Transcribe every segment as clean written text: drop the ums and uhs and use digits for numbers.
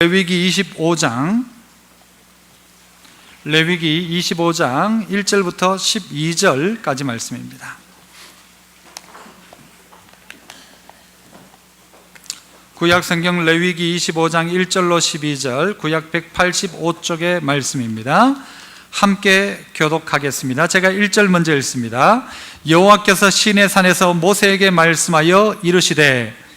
레위기 25장 1절부터 12절까지 말씀입니다. 구약성경 레위기 25장 1절로 12절, 구약 185쪽의 말씀입니다. 함께 교독하겠습니다. 제가 1절 먼저 읽습니다. 여호와께서 시내산에서 모세에게 말씀하여 이르시되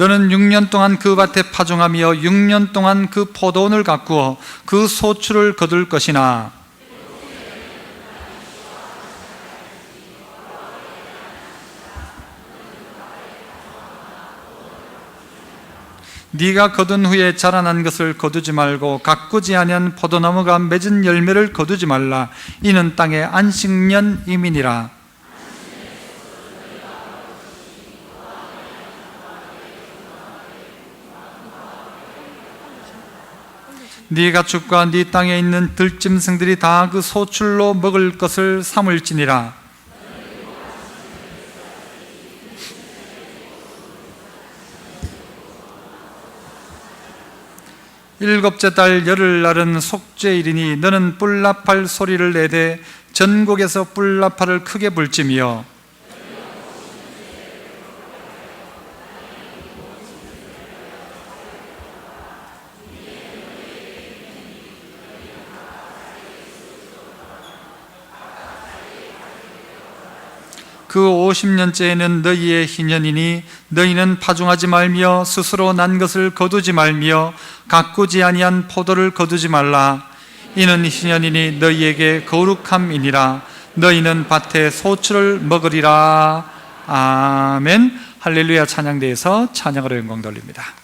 너는 6년 동안 그 밭에 파종하며 6년 동안 그 포도원을 가꾸어 그 소출을 거둘 것이나 네가 거둔 후에 자라난 것을 거두지 말고 가꾸지 아니한 포도나무가 맺은 열매를 거두지 말라. 이는 땅의 안식년임이니라. 네 가축과 네 땅에 있는 들짐승들이 다 그 소출로 먹을 것을 삼을지니라. 일곱째 달 열흘날은 속죄일이니 너는 뿔나팔 소리를 내되 전곡에서 뿔나팔을 크게 불지며 그 50년째에는 너희의 희년이니 너희는 파종하지 말며 스스로 난 것을 거두지 말며 가꾸지 아니한 포도를 거두지 말라. 이는 희년이니 너희에게 거룩함이니라. 너희는 밭의 소출을 먹으리라. 아멘. 할렐루야. 찬양대에서 찬양으로 영광 돌립니다.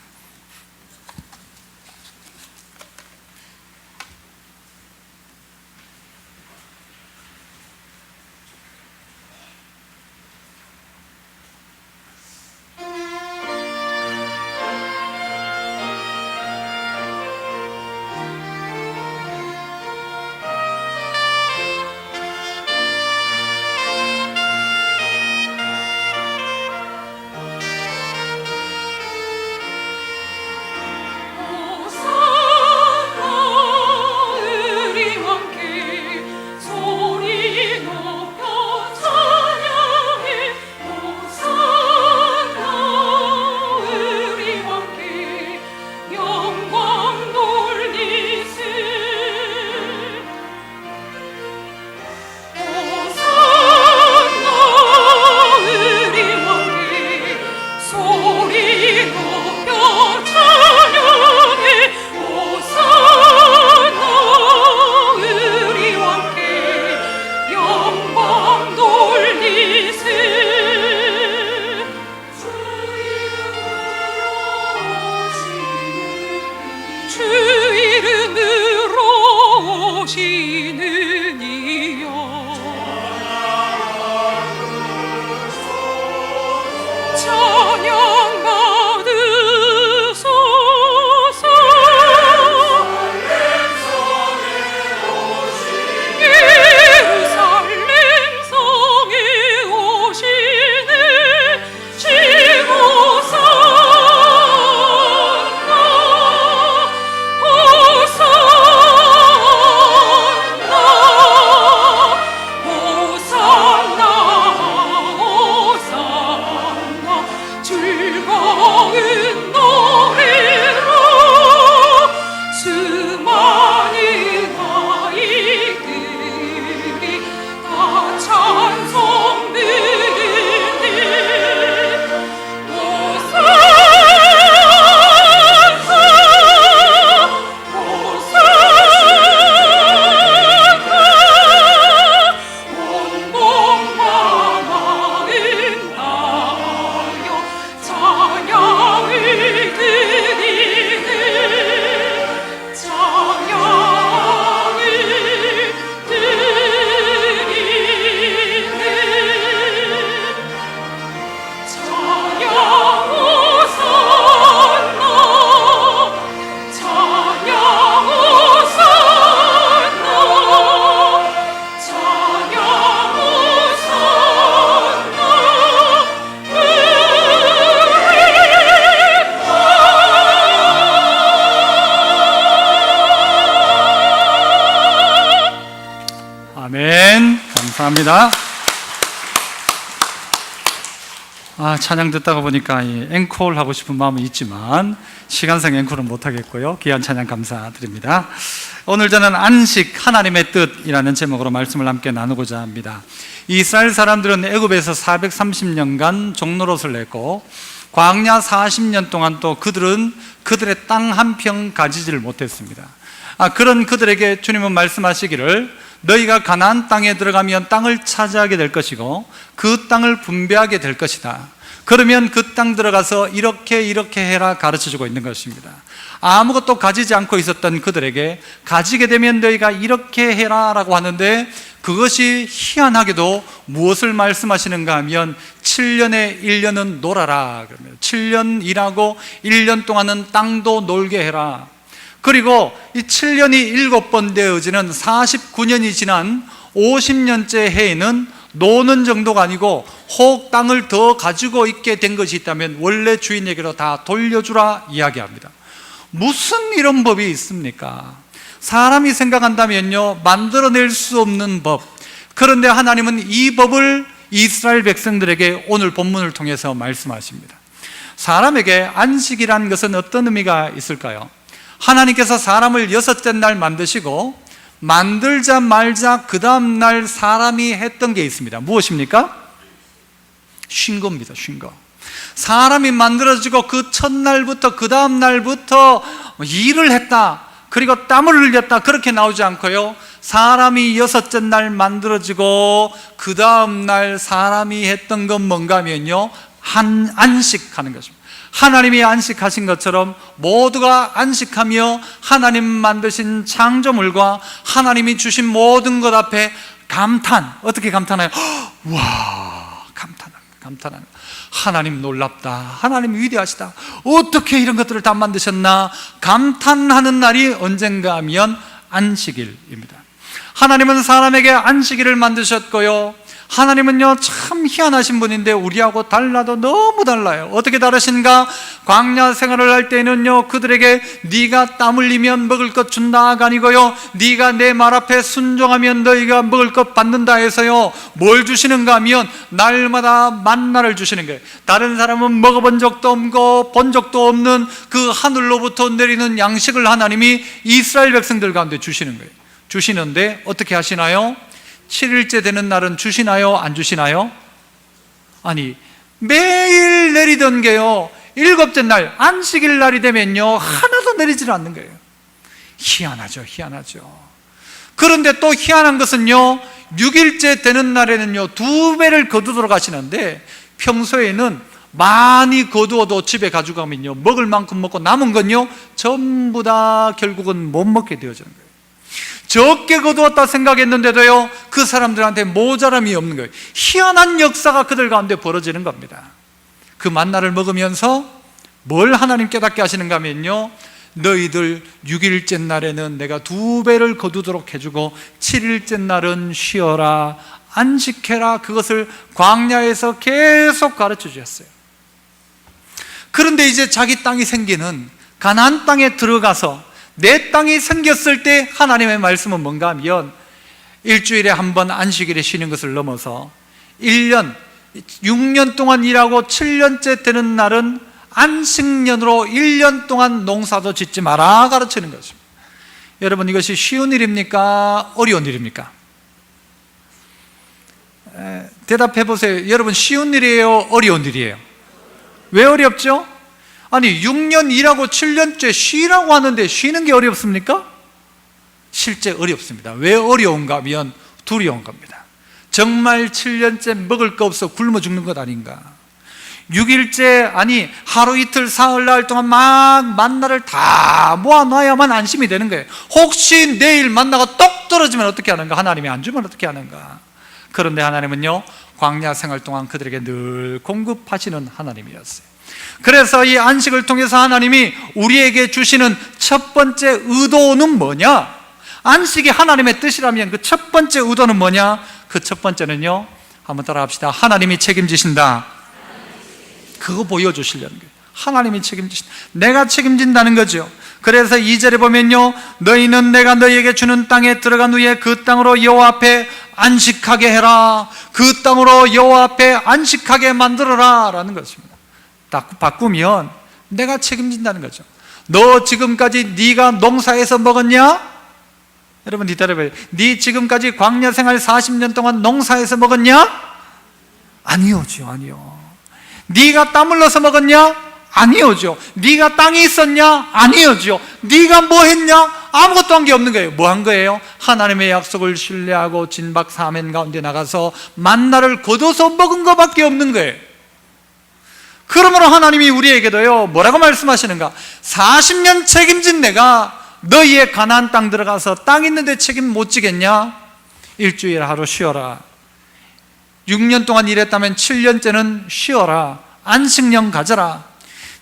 감사합니다. 찬양 듣다가 보니까 이 앵콜 하고 싶은 마음은 있지만 시간상 앵콜은 못하겠고요. 귀한 찬양 감사드립니다. 오늘 저는 안식 하나님의 뜻이라는 제목으로 말씀을 함께 나누고자 합니다. 이스라엘 사람들은 애굽에서 430년간 종노릇을 했고 광야 40년 동안 또 그들은 그들의 땅 한 평 가지지를 못했습니다. 그런 그들에게 주님은 말씀하시기를 너희가 가나안 땅에 들어가면 땅을 차지하게 될 것이고 그 땅을 분배하게 될 것이다. 그러면 그 땅 들어가서 이렇게 해라 가르쳐주고 있는 것입니다. 아무것도 가지지 않고 있었던 그들에게 가지게 되면 너희가 이렇게 해라 라고 하는데, 그것이 희한하게도 무엇을 말씀하시는가 하면 7년에 1년은 놀아라. 7년 일하고 1년 동안은 땅도 놀게 해라. 그리고 이 7년이 7번 되어지는 49년이 지난 50년째 해에는 노는 정도가 아니고 혹 땅을 더 가지고 있게 된 것이 있다면 원래 주인에게로 다 돌려주라 이야기합니다. 무슨 이런 법이 있습니까? 사람이 생각한다면요, 만들어낼 수 없는 법. 그런데 하나님은 이 법을 이스라엘 백성들에게 오늘 본문을 통해서 말씀하십니다. 사람에게 안식이라는 것은 어떤 의미가 있을까요? 하나님께서 사람을 6째 날 만드시고 만들자 말자 그 다음 날 사람이 했던 게 있습니다. 무엇입니까? 쉰 겁니다. 쉰 거. 사람이 만들어지고 그 첫날부터 그 다음 날부터 일을 했다, 그리고 땀을 흘렸다, 그렇게 나오지 않고요, 사람이 6째 날 만들어지고 그 다음 날 사람이 했던 건 뭔가 하면요, 안식하는 것입니다. 하나님이 안식하신 것처럼 모두가 안식하며 하나님 만드신 창조물과 하나님이 주신 모든 것 앞에 감탄. 어떻게 감탄해요? 와, 감탄합니다. 하나님 놀랍다, 하나님 위대하시다, 어떻게 이런 것들을 다 만드셨나 감탄하는 날이 언젠가 하면 안식일입니다. 하나님은 사람에게 안식일을 만드셨고요, 하나님은요 참 희한하신 분인데 우리하고 달라도 너무 달라요. 어떻게 다르신가? 광야 생활을 할 때는요 그들에게 네가 땀 흘리면 먹을 것 준다가 아니고요, 네가 내 말 앞에 순종하면 너희가 먹을 것 받는다 해서요 뭘 주시는가 하면 날마다 만나를 주시는 거예요. 다른 사람은 먹어본 적도 없고 본 적도 없는 그 하늘로부터 내리는 양식을 하나님이 이스라엘 백성들 가운데 주시는 거예요. 주시는데 어떻게 하시나요? 7일째 되는 날은 주시나요? 안 주시나요? 아니, 매일 내리던 게요 7째 날 안식일 날이 되면요 하나도 내리질 않는 거예요. 희한하죠. 그런데 또 희한한 것은요 6일째 되는 날에는요 2배를 거두도록 하시는데, 평소에는 많이 거두어도 집에 가지고 가면요 먹을 만큼 먹고 남은 건요 전부 다 결국은 못 먹게 되어지는 거예요. 적게 거두었다 생각했는데도요 그 사람들한테 모자람이 없는 거예요. 희한한 역사가 그들 가운데 벌어지는 겁니다. 그 만나를 먹으면서 뭘 하나님 깨닫게 하시는가 하면요, 너희들 6일째 날에는 내가 2배를 거두도록 해주고 7일째 날은 쉬어라, 안식해라, 그것을 광야에서 계속 가르쳐 주셨어요. 그런데 이제 자기 땅이 생기는 가나안 땅에 들어가서 내 땅이 생겼을 때 하나님의 말씀은 뭔가 하면, 일주일에 한 번 안식일에 쉬는 것을 넘어서 1년, 6년 동안 일하고 7년째 되는 날은 안식년으로 1년 동안 농사도 짓지 마라 가르치는 것입니다. 여러분, 이것이 쉬운 일입니까? 어려운 일입니까? 대답해 보세요. 여러분, 쉬운 일이에요? 어려운 일이에요? 왜 어렵죠? 아니, 6년 일하고 7년째 쉬라고 하는데 쉬는 게 어렵습니까? 실제 어렵습니다. 왜 어려운가 하면 두려운 겁니다. 정말 7년째 먹을 거 없어 굶어 죽는 것 아닌가? 6일째, 아니 하루 이틀 사흘 나흘 동안 막 만나를 다 모아놔야만 안심이 되는 거예요. 혹시 내일 만나가 똑 떨어지면 어떻게 하는가? 하나님이 안 주면 어떻게 하는가? 그런데 하나님은요 광야 생활 동안 그들에게 늘 공급하시는 하나님이었어요. 그래서 이 안식을 통해서 하나님이 우리에게 주시는 첫 번째 의도는 뭐냐? 안식이 하나님의 뜻이라면 그 첫 번째 의도는 뭐냐? 그 첫 번째는요, 한번 따라 합시다. 하나님이 책임지신다. 그거 보여주시려는 거예요. 하나님이 책임지신다. 내가 책임진다는 거죠. 그래서 2절에 보면요, 너희는 내가 너희에게 주는 땅에 들어간 후에 그 땅으로 여호와 앞에 안식하게 해라. 그 땅으로 여호와 앞에 안식하게 만들어라 라는 것입니다. 딱 바꾸면 내가 책임진다는 거죠. 너 지금까지 네가 농사에서 먹었냐? 여러분 기다려봐요. 네 지금까지 광야 생활 40년 동안 농사에서 먹었냐? 아니오죠. 아니요. 네가 땀 흘려서 먹었냐? 아니오죠. 네가 땅이 있었냐? 아니오죠. 네가 뭐 했냐? 아무것도 한 게 없는 거예요. 뭐 한 거예요? 하나님의 약속을 신뢰하고 진박 사멘 가운데 나가서 만나를 거둬서 먹은 것밖에 없는 거예요. 그러므로 하나님이 우리에게도요 뭐라고 말씀하시는가? 40년 책임진 내가 너희의 가나안 땅 들어가서 땅 있는데 책임 못 지겠냐? 일주일 하루 쉬어라. 6년 동안 일했다면 7년째는 쉬어라. 안식년 가져라.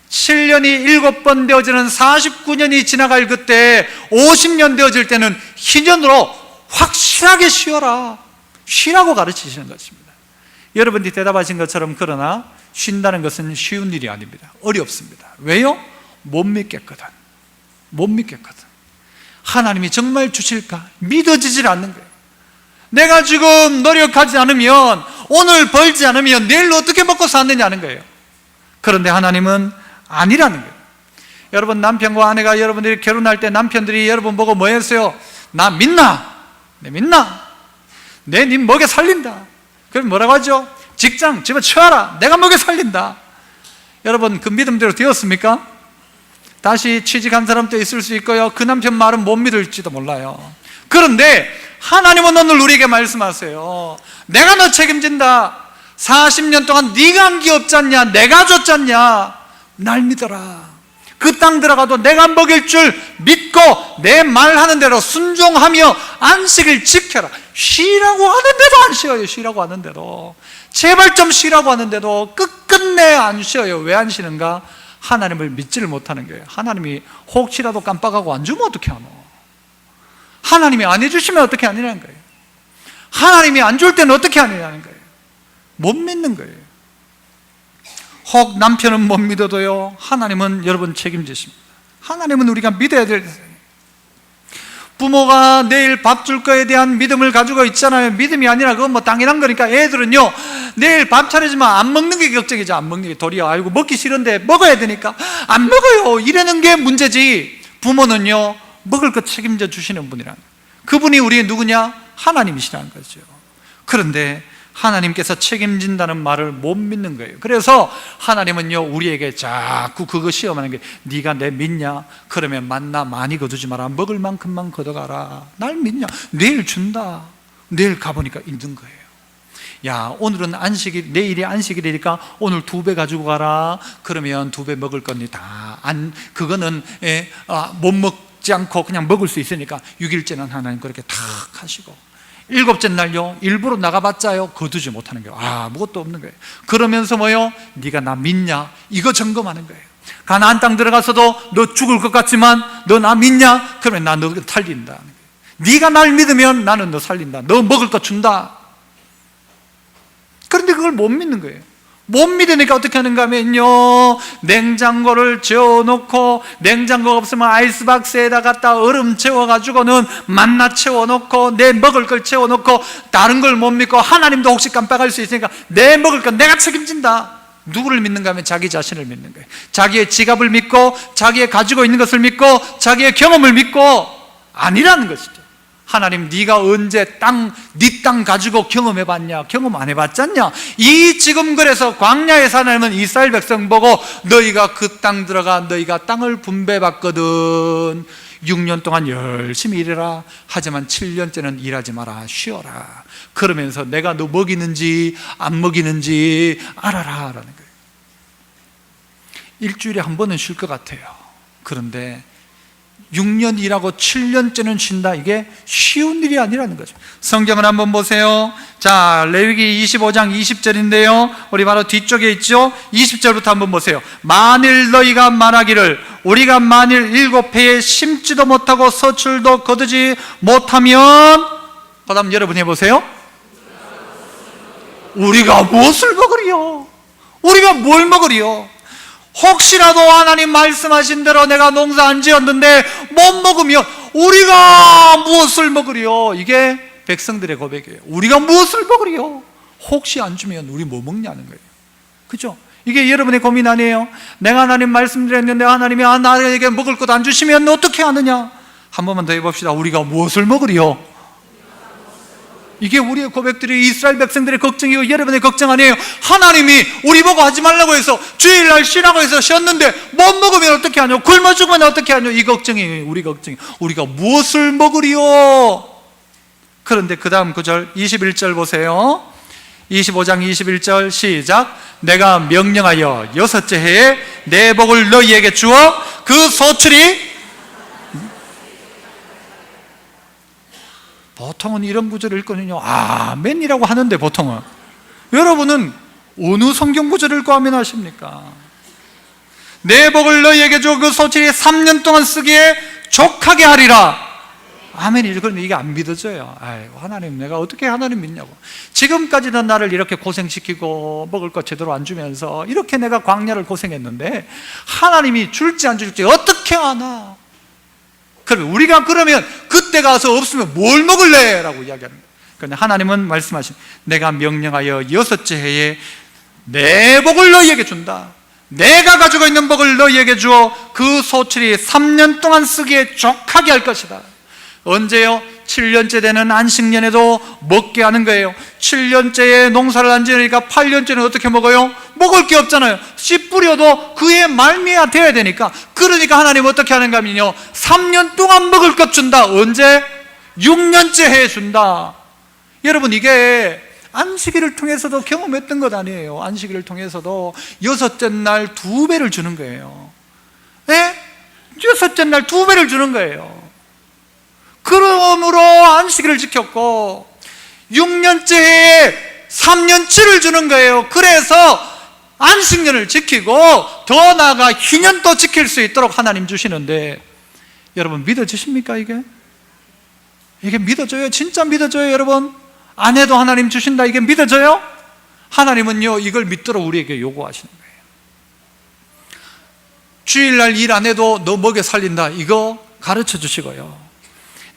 7년이 7번 되어지는 49년이 지나갈 그때 50년 되어질 때는 희년으로 확실하게 쉬어라. 쉬라고 가르치시는 것입니다. 여러분들이 대답하신 것처럼 그러나 쉰다는 것은 쉬운 일이 아닙니다. 어렵습니다. 왜요? 못 믿겠거든. 못 믿겠거든. 하나님이 정말 주실까? 믿어지질 않는 거예요. 내가 지금 노력하지 않으면, 오늘 벌지 않으면 내일 어떻게 먹고 사느냐는 거예요. 그런데 하나님은 아니라는 거예요. 여러분 남편과 아내가 여러분들이 결혼할 때 남편들이 여러분 보고 뭐 했어요? 나 믿나? 내 믿나? 내 님 먹여 살린다. 그럼 뭐라고 하죠? 직장 집어치워라. 내가 먹여 살린다. 여러분 그 믿음대로 되었습니까? 다시 취직한 사람도 있을 수 있고요, 그 남편 말은 못 믿을지도 몰라요. 그런데 하나님은 오늘 우리에게 말씀하세요. 내가 너 책임진다. 40년 동안 네가 한 게 없잖냐? 내가 줬잖냐? 날 믿어라. 그 땅 들어가도 내가 먹일 줄 믿고 내 말하는 대로 순종하며 안식을 지켜라. 쉬라고 하는데도 안 쉬어요. 쉬라고 하는데도, 제발 좀 쉬라고 하는데도 끝끝내 안 쉬어요. 왜 안 쉬는가? 하나님을 믿지를 못하는 거예요. 하나님이 혹시라도 깜빡하고 안 주면 어떻게 하노? 하나님이 안 해주시면 어떻게 하느냐는 거예요. 하나님이 안 줄 때는 어떻게 하느냐는 거예요. 못 믿는 거예요. 혹 남편은 못 믿어도요, 하나님은 여러분 책임지십니다. 하나님은 우리가 믿어야 될 세상이에요. 부모가 내일 밥 줄 거에 대한 믿음을 가지고 있잖아요. 믿음이 아니라 그건 뭐 당연한 거니까. 애들은요 내일 밥 차려주면 안 먹는 게 걱정이죠. 안 먹는 게 도리어 아이고 먹기 싫은데 먹어야 되니까 안 먹어요. 이러는 게 문제지. 부모는요 먹을 거 책임져 주시는 분이란, 그분이 우리의 누구냐? 하나님이시라는 거죠. 그런데 하나님께서 책임진다는 말을 못 믿는 거예요. 그래서 하나님은요 우리에게 자꾸 그거 시험하는 게, 네가 내 믿냐? 그러면 만나 많이 거두지 마라. 먹을 만큼만 걷어가라. 날 믿냐? 내일 준다. 내일 가보니까 있는 거예요. 야, 오늘은 안식일, 내일이 안식일이니까 오늘 2배 가지고 가라. 그러면 2배 먹을 겁니다. 그거는 못 먹지 않고 그냥 먹을 수 있으니까 6일째는 하나님 그렇게 탁 하시고, 7째 날요 일부러 나가봤자요 거두지 못하는 거예요. 아무것도 없는 거예요. 그러면서 뭐요? 네가 나 믿냐? 이거 점검하는 거예요. 가나안 땅 들어가서도 너 죽을 것 같지만 너 나 믿냐? 그러면 나 너 살린다. 네가 날 믿으면 나는 너 살린다. 너 먹을 거 준다. 그런데 그걸 못 믿는 거예요. 못 믿으니까 어떻게 하는가 하면요, 냉장고를 재워놓고, 냉장고가 없으면 아이스박스에다 갖다 얼음 채워가지고는 만나 채워놓고, 내 먹을 걸 채워놓고, 다른 걸 못 믿고, 하나님도 혹시 깜빡할 수 있으니까 내 먹을 건 내가 책임진다. 누구를 믿는가 하면 자기 자신을 믿는 거예요. 자기의 지갑을 믿고, 자기의 가지고 있는 것을 믿고, 자기의 경험을 믿고, 아니라는 것이죠. 하나님, 네가 언제 네 땅 가지고 경험해봤냐? 경험 안 해봤잖냐? 지금 그래서 광야에서 하나님은 이스라엘 백성 보고 너희가 그 땅 들어가 너희가 땅을 분배받거든 6년 동안 열심히 일해라. 하지만 7년째는 일하지 마라. 쉬어라. 그러면서 내가 너 먹이는지 안 먹이는지 알아라 라는 거예요. 일주일에 한 번은 쉴 것 같아요. 그런데 6년 일하고 7년째는 쉰다. 이게 쉬운 일이 아니라는 거죠. 성경을 한번 보세요. 자, 레위기 25장 20절인데요 우리 바로 뒤쪽에 있죠. 20절부터 한번 보세요. 만일 너희가 말하기를 우리가 만일 7해에 심지도 못하고 서출도 거두지 못하면, 그 다음 여러분 해보세요. 우리가 무엇을 먹으리요? 우리가 뭘 먹으리요? 혹시라도 하나님 말씀하신 대로 내가 농사 안 지었는데 못 먹으면 우리가 무엇을 먹으리요? 이게 백성들의 고백이에요. 우리가 무엇을 먹으리요? 혹시 안 주면 우리 뭐 먹냐는 거예요. 그죠? 이게 여러분의 고민 아니에요? 내가 하나님 말씀드렸는데 하나님이 나에게 먹을 것 안 주시면 어떻게 하느냐? 한 번만 더 해봅시다. 우리가 무엇을 먹으리요? 이게 우리의 고백들이 이스라엘 백성들의 걱정이고 여러분의 걱정 아니에요? 하나님이 우리 보고 하지 말라고 해서 주일날 쉬라고 해서 쉬었는데 못 먹으면 어떻게 하냐? 굶어 죽으면 어떻게 하냐? 이 걱정이 우리 걱정이. 우리가 무엇을 먹으리요? 그런데 그 다음 구절 21절 보세요. 25장 21절 시작. 내가 명령하여 6째 해에 내 복을 너희에게 주어 그 소출이, 보통은 이런 구절을 읽거든요. 아멘이라고 하는데 보통은, 여러분은 어느 성경 구절을 읽고 아멘 하십니까? 내 복을 너희에게 주어 그 소출이 3년 동안 쓰기에 족하게 하리라. 아멘이죠. 그런데 이게 안 믿어져요. 아이고, 하나님, 내가 어떻게 하나님 믿냐고. 지금까지도 나를 이렇게 고생시키고 먹을 것 제대로 안 주면서 이렇게 내가 광야를 고생했는데 하나님이 줄지 안 줄지 어떻게 아나? 그러면 우리가 그러면 그때 가서 없으면 뭘 먹을래? 라고 이야기하는 거예요. 그런데 하나님은 말씀하신, 내가 명령하여 6째 해에 내 복을 너희에게 준다. 내가 가지고 있는 복을 너희에게 주어 그 소출이 3년 동안 쓰기에 족하게 할 것이다. 언제요? 7년째 되는 안식년에도 먹게 하는 거예요. 7년째에 농사를 안 지으니까 8년째는 어떻게 먹어요? 먹을 게 없잖아요. 씨 뿌려도 그의 말미야 되어야 되니까. 그러니까 하나님 어떻게 하는가 하면요, 3년 동안 먹을 것 준다. 언제? 6년째 해 준다. 여러분, 이게 안식일을 통해서도 경험했던 것 아니에요. 안식일을 통해서도 6째 날 2배를 주는 거예요. 네? 6째 날 2배를 주는 거예요. 그러므로 안식일을 지켰고 6년째에 3년치를 주는 거예요. 그래서 안식년을 지키고 더 나아가 희년도 지킬 수 있도록 하나님 주시는데, 여러분 믿어지십니까? 이게 믿어져요? 진짜 믿어져요? 여러분, 안 해도 하나님 주신다, 이게 믿어져요? 하나님은요, 이걸 믿도록 우리에게 요구하시는 거예요. 주일날 일 안 해도 너 먹여 살린다, 이거 가르쳐 주시고요,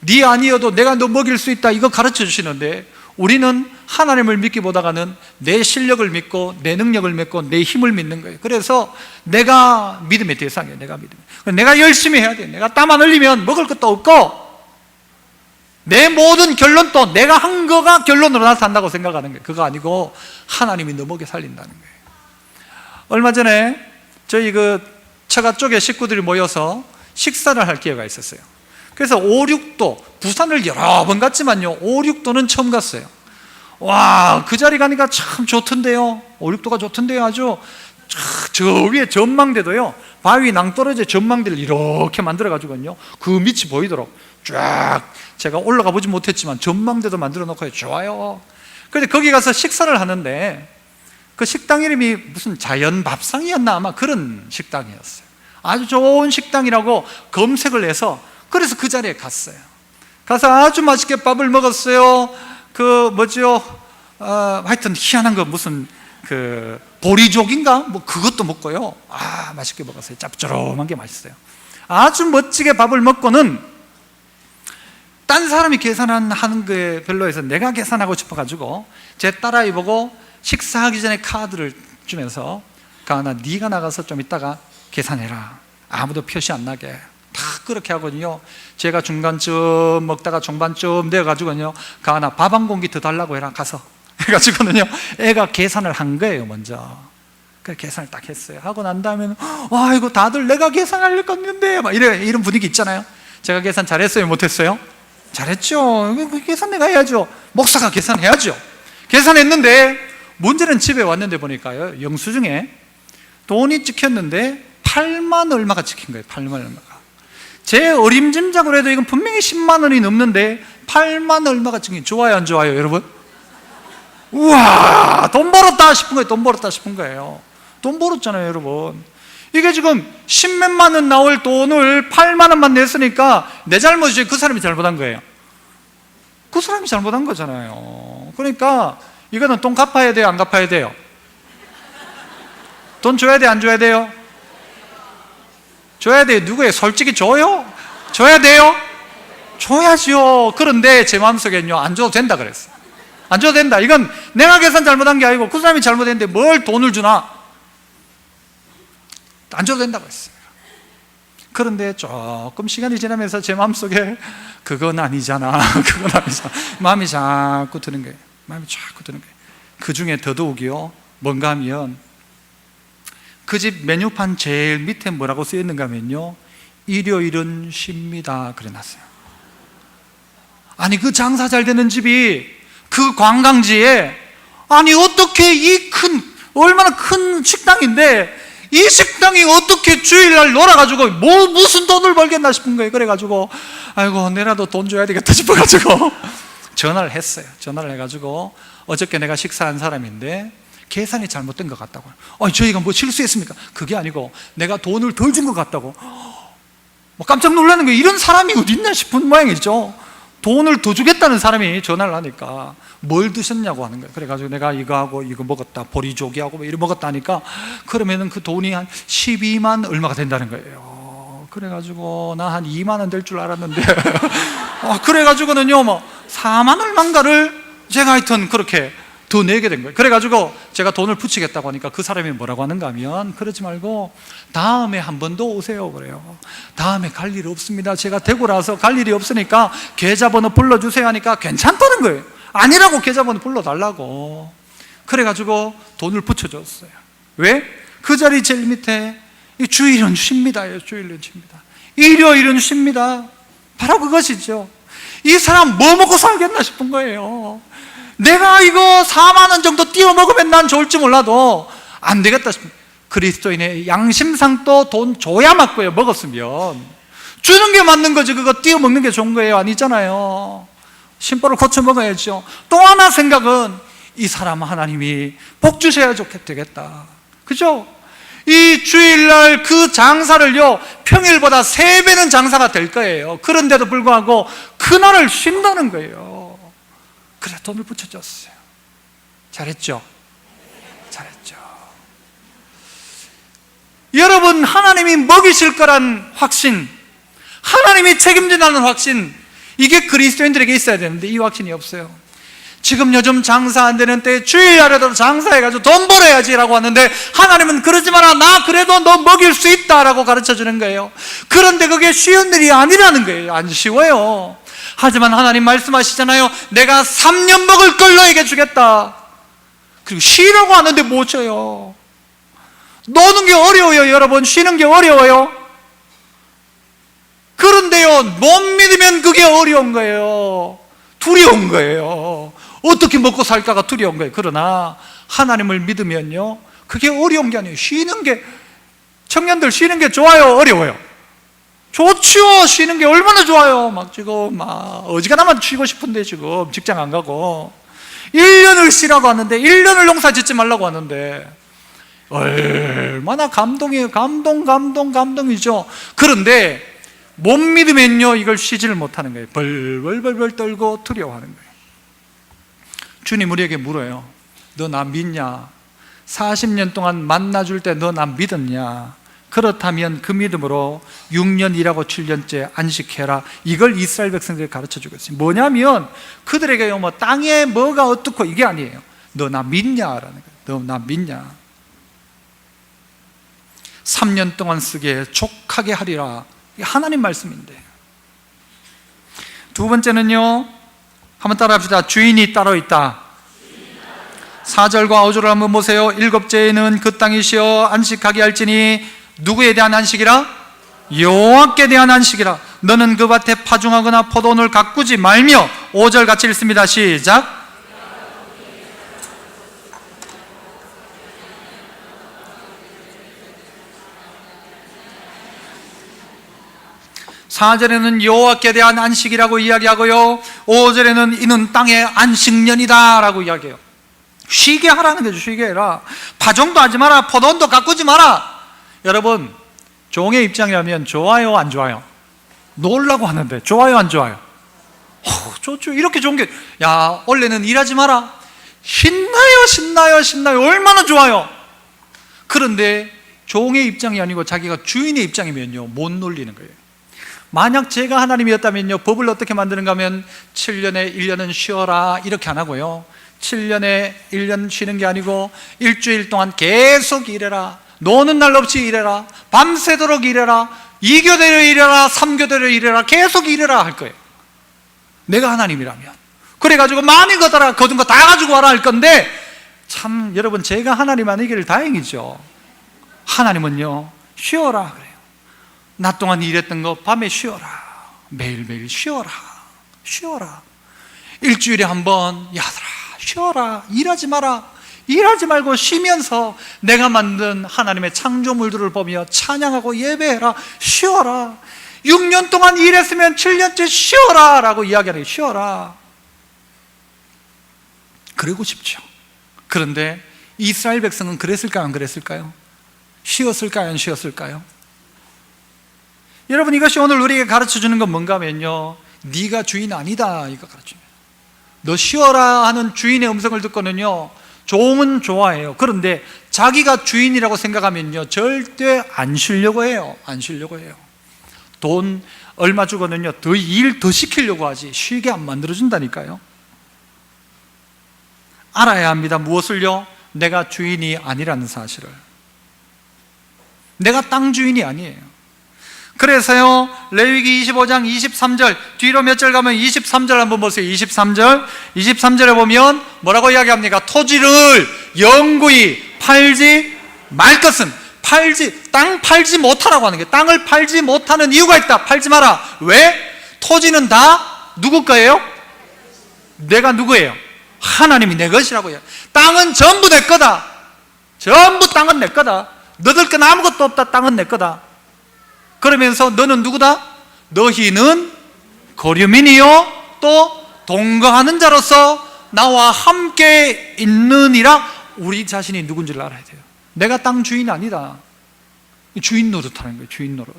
네 아니어도 내가 너 먹일 수 있다, 이거 가르쳐 주시는데, 우리는 하나님을 믿기보다는 내 실력을 믿고 내 능력을 믿고 내 힘을 믿는 거예요. 그래서 내가 믿음의 대상이에요. 내가 열심히 해야 돼요. 내가 땀 안 흘리면 먹을 것도 없고, 내 모든 결론도 내가 한 거가 결론으로 나타난다고 생각하는 거예요. 그거 아니고 하나님이 너 먹여 살린다는 거예요. 얼마 전에 저희 처가 쪽에 식구들이 모여서 식사를 할 기회가 있었어요. 그래서 5, 6도, 부산을 여러 번 갔지만요, 5, 6도는 처음 갔어요. 와, 그 자리 가니까 참 좋던데요. 5, 6도가 좋던데요. 아주 저 위에 전망대도요, 바위 낭떠러지에 전망대를 이렇게 만들어가지고요, 그 밑이 보이도록 쫙, 제가 올라가 보지 못했지만 전망대도 만들어 놓고 좋아요. 그런데 거기 가서 식사를 하는데 그 식당 이름이 무슨 자연밥상이었나, 아마 그런 식당이었어요. 아주 좋은 식당이라고 검색을 해서, 그래서 그 자리에 갔어요. 가서 아주 맛있게 밥을 먹었어요. 하여튼 희한한 거, 무슨 보리족인가? 그것도 먹고요. 맛있게 먹었어요. 짭조름한 게 맛있어요. 아주 멋지게 밥을 먹고는 딴 사람이 계산하는 거에 별로해서 내가 계산하고 싶어가지고 제 딸아이 보고 식사하기 전에 카드를 주면서, 가은아, 네가 나가서 좀 이따가 계산해라. 아무도 표시 안 나게. 다 그렇게 하거든요. 제가 중간쯤 먹다가 중반쯤 되어가지고요, 가은아, 밥 한 공기 더 달라고 해라, 가서. 해가지고는요, 애가 계산을 한 거예요, 먼저. 그래, 계산을 딱 했어요. 하고 난 다음에는, 와, 이거 다들 내가 계산할 건데, 막 이런 분위기 있잖아요. 제가 계산 잘했어요, 못했어요? 잘했죠. 계산 내가 해야죠. 목사가 계산해야죠. 계산했는데, 문제는 집에 왔는데 보니까요, 영수증에 돈이 찍혔는데 8만 얼마가 찍힌 거예요. 8만 얼마가. 제 어림짐작으로 해도 이건 분명히 10만 원이 넘는데 8만 얼마가 찍힌. 좋아요, 안 좋아요, 여러분? 우와, 돈 벌었다 싶은 거예요. 돈 벌었다 싶은 거예요. 돈 벌었잖아요, 여러분. 이게 지금 10몇만 원 나올 돈을 8만 원만 냈으니까 내 잘못이지, 그 사람이 잘못한 거예요. 그 사람이 잘못한 거잖아요. 그러니까 이거는 돈 갚아야 돼요, 안 갚아야 돼요? 돈 줘야 돼, 안 줘야 돼요? 줘야 돼요. 누구예요? 솔직히 줘요? 줘야 돼요? 줘야지요. 그런데 제 마음속에는요, 안 줘도 된다 그랬어요. 안 줘도 된다. 이건 내가 계산 잘못한 게 아니고 그 사람이 잘못했는데 뭘 돈을 주나? 안 줘도 된다고 했어요. 그런데 조금 시간이 지나면서 제 마음속에 그건 아니잖아, 그건 아니잖아, 마음이 자꾸 드는 거예요. 마음이 자꾸 드는 거예요. 그 중에 더더욱이요, 뭔가 하면 그 집 메뉴판 제일 밑에 뭐라고 쓰여있는가 하면요, 일요일은 쉽니다 그래 놨어요. 아니, 그 장사 잘 되는 집이 그 관광지에, 아니 어떻게 이 얼마나 큰 식당인데 이 식당이 어떻게 주일날 놀아가지고 무슨 돈을 벌겠나 싶은 거예요. 그래가지고 아이고, 내라도 돈 줘야 되겠다 싶어가지고 전화를 했어요. 전화를 해가지고 어저께 내가 식사한 사람인데 계산이 잘못된 것 같다고. 저희가 뭐 실수했습니까? 그게 아니고 내가 돈을 덜 준 것 같다고. 깜짝 놀라는 거예요. 이런 사람이 어디 있나 싶은 모양이죠. 돈을 더 주겠다는 사람이 전화를 하니까 뭘 드셨냐고 하는 거예요. 그래가지고 내가 이거하고 이거 먹었다, 보리조개하고 뭐 이거 먹었다 하니까, 그러면은 그 돈이 한 12만 얼마가 된다는 거예요. 그래가지고 나 한 2만 원 될 줄 알았는데 그래가지고는요, 뭐 4만 얼마인가를 제가 하여튼 그렇게 더 내게 된 거예요. 그래가지고 제가 돈을 붙이겠다고 하니까 그 사람이 뭐라고 하는가 하면, 그러지 말고 다음에 한 번 더 오세요 그래요. 다음에 갈 일이 없습니다. 제가 대구라서 갈 일이 없으니까 계좌번호 불러주세요 하니까 괜찮다는 거예요. 아니라고 계좌번호 불러달라고. 그래가지고 돈을 붙여줬어요. 왜? 그 자리 제일 밑에 주일은 쉽니다예요. 주일은 쉽니다. 일요일은 쉽니다. 바로 그것이죠. 이 사람 뭐 먹고 살겠나 싶은 거예요. 내가 이거 4만 원 정도 띄워 먹으면 난 좋을지 몰라도 안 되겠다 싶은, 그리스도인의 양심상 또 돈 줘야 맞고요. 먹었으면 주는 게 맞는 거지, 그거 띄워 먹는 게 좋은 거예요? 아니잖아요. 심보를 고쳐 먹어야죠. 또 하나 생각은, 이 사람 하나님이 복 주셔야 되겠다, 그죠? 이 주일날 그 장사를요, 평일보다 3배는 장사가 될 거예요. 그런데도 불구하고 그날을 쉰다는 거예요. 그래 돈을 붙여줬어요. 잘했죠? 잘했죠. 여러분, 하나님이 먹이실 거란 확신, 하나님이 책임진다는 확신, 이게 그리스도인들에게 있어야 되는데 이 확신이 없어요. 지금 요즘 장사 안 되는 때 주일날에도 장사해가지고 돈 벌어야지 라고 하는데, 하나님은 그러지 마라, 나 그래도 너 먹일 수 있다 라고 가르쳐 주는 거예요. 그런데 그게 쉬운 일이 아니라는 거예요. 안 쉬워요. 하지만 하나님 말씀하시잖아요. 내가 3년 먹을 걸 너에게 주겠다. 그리고 쉬라고 하는데 못 쉬어요. 노는 게 어려워요. 여러분, 쉬는 게 어려워요. 그런데요, 못 믿으면 그게 어려운 거예요. 두려운 거예요. 어떻게 먹고 살까가 두려운 거예요. 그러나 하나님을 믿으면요, 그게 어려운 게 아니에요. 쉬는 게, 청년들 쉬는 게 좋아요, 어려워요? 좋죠. 쉬는 게 얼마나 좋아요. 지금 어지간하면 쉬고 싶은데 지금 직장 안 가고 1년을 쉬라고 하는데, 1년을 농사 짓지 말라고 하는데 얼마나 감동이에요. 감동이죠. 그런데 못 믿으면요, 이걸 쉬지를 못하는 거예요. 벌벌벌벌 떨고 두려워하는 거예요. 주님 우리에게 물어요. 너 나 믿냐? 40년 동안 만나줄 때 너 나 믿었냐? 그렇다면 그 믿음으로 6년 일하고 7년째 안식해라. 이걸 이스라엘 백성들에게 가르쳐주고 있어요. 뭐냐면 그들에게요, 뭐 땅에 뭐가 어떻고 이게 아니에요. 너 나 믿냐라는 거예요. 너 나 믿냐? 3년 동안 쓰게 족하게 하리라. 이게 하나님 말씀인데. 두 번째는요, 한번 따라합시다. 주인이 따로 있다. 4절과 5절을 한번 보세요. 일곱째에는 그 땅이 쉬어 안식하게 할지니, 누구에 대한 안식이라? 여호와께 대한 안식이라. 너는 그 밭에 파종하거나 포도원을 가꾸지 말며. 5절 같이 읽습니다. 시작. 4절에는 여호와께 대한 안식이라고 이야기하고요, 5절에는 이는 땅의 안식년이다 라고 이야기해요. 쉬게 하라는 거죠. 쉬게 해라. 파종도 하지 마라. 포도원도 가꾸지 마라. 여러분, 종의 입장이라면 좋아요, 안 좋아요? 놀라고 하는데 좋아요, 안 좋아요? 좋죠. 이렇게 좋은 게, 야, 원래는 일하지 마라. 신나요. 얼마나 좋아요. 그런데 종의 입장이 아니고 자기가 주인의 입장이면요, 못 놀리는 거예요. 만약 제가 하나님이었다면요, 법을 어떻게 만드는가 하면 7년에 1년은 쉬어라 이렇게 안 하고요, 7년에 1년 쉬는 게 아니고 일주일 동안 계속 일해라, 노는 날 없이 일해라, 밤새도록 일해라, 2교대로 일해라, 3교대로 일해라, 계속 일해라 할 거예요. 내가 하나님이라면. 그래가지고 많이 거둔 거 다 가지고 와라 할 건데, 참 여러분, 제가 하나님 아니기를 다행이죠. 하나님은요, 쉬어라 그래요. 낮 동안 일했던 거 밤에 쉬어라, 매일매일 쉬어라, 쉬어라. 일주일에 한 번, 야들아 쉬어라, 일하지 마라, 일하지 말고 쉬면서 내가 만든 하나님의 창조물들을 보며 찬양하고 예배해라, 쉬어라. 6년 동안 일했으면 7년째 쉬어라 라고 이야기하는 거예요. 쉬어라. 그러고 싶죠. 그런데 이스라엘 백성은 그랬을까요, 안 그랬을까요? 쉬었을까요, 안 쉬었을까요? 여러분, 이것이 오늘 우리에게 가르쳐주는 건 뭔가 하면요, 네가 주인 아니다 이거 가르쳐줘요. 너 쉬어라 하는 주인의 음성을 듣고는요, 종은 좋아해요. 그런데 자기가 주인이라고 생각하면요, 절대 안 쉬려고 해요. 안 쉬려고 해요. 돈 얼마 주고는요, 일 더 시키려고 하지 쉬게 안 만들어준다니까요. 알아야 합니다. 무엇을요? 내가 주인이 아니라는 사실을. 내가 땅 주인이 아니에요. 그래서요, 레위기 25장 23절 뒤로 몇 절 가면 23절 한번 보세요. 23절에 보면 뭐라고 이야기합니까? 토지를 영구히 팔지 말 것은, 땅 팔지 못하라고 하는 게, 땅을 팔지 못하는 이유가 있다. 팔지 마라. 왜? 토지는 다 누구 거예요? 내가 누구예요? 하나님이 내 것이라고 해요. 땅은 전부 내 거다. 전부 땅은 내 거다. 너들 건 아무것도 없다. 땅은 내 거다. 그러면서 너는 누구다? 너희는 거류민이요 또 동거하는 자로서 나와 함께 있느니라. 우리 자신이 누군지를 알아야 돼요. 내가 땅 주인 아니다. 주인 노릇하는 거예요. 주인 노릇.